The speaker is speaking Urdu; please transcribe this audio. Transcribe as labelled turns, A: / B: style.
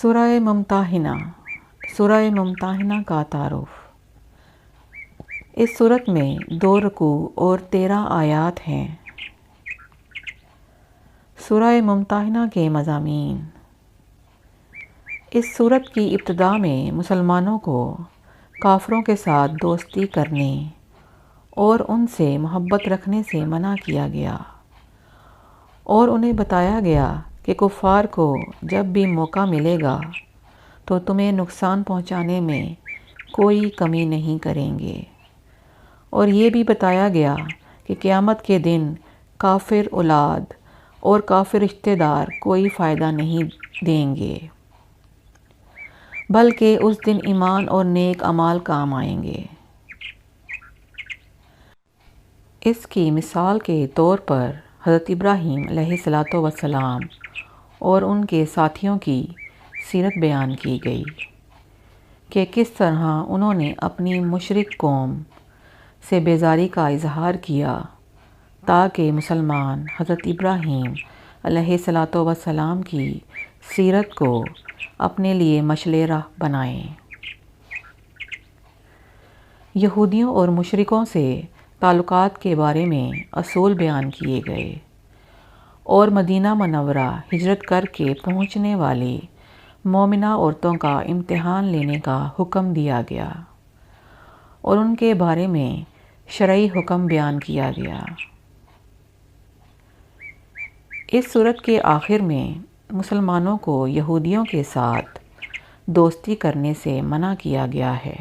A: سورہ ممتحنہ سورہ ممتحنہ کا تعارف۔ اس سورت میں 2 رکوع اور 13 آیات ہیں۔ سورہ ممتحنہ کے مضامین۔ اس سورت کی ابتدا میں مسلمانوں کو کافروں کے ساتھ دوستی کرنے اور ان سے محبت رکھنے سے منع کیا گیا، اور انہیں بتایا گیا کہ کفار کو جب بھی موقع ملے گا تو تمہیں نقصان پہنچانے میں کوئی کمی نہیں کریں گے، اور یہ بھی بتایا گیا کہ قیامت کے دن کافر اولاد اور کافر رشتہ دار کوئی فائدہ نہیں دیں گے، بلکہ اس دن ایمان اور نیک اعمال کام آئیں گے۔ اس کی مثال کے طور پر حضرت ابراہیم علیہ السلام اور ان کے ساتھیوں کی سیرت بیان کی گئی کہ کس طرح انہوں نے اپنی مشرک قوم سے بیزاری کا اظہار کیا تاکہ مسلمان حضرت ابراہیم علیہ السلام کی سیرت کو اپنے لیے مشعل راہ بنائیں۔ یہودیوں اور مشرکوں سے تعلقات کے بارے میں اصول بیان کیے گئے، اور مدینہ منورہ ہجرت کر کے پہنچنے والی مومنہ عورتوں کا امتحان لینے کا حکم دیا گیا، اور ان کے بارے میں شرعی حکم بیان کیا گیا۔ اس سورت کے آخر میں مسلمانوں کو یہودیوں کے ساتھ دوستی کرنے سے منع کیا گیا ہے۔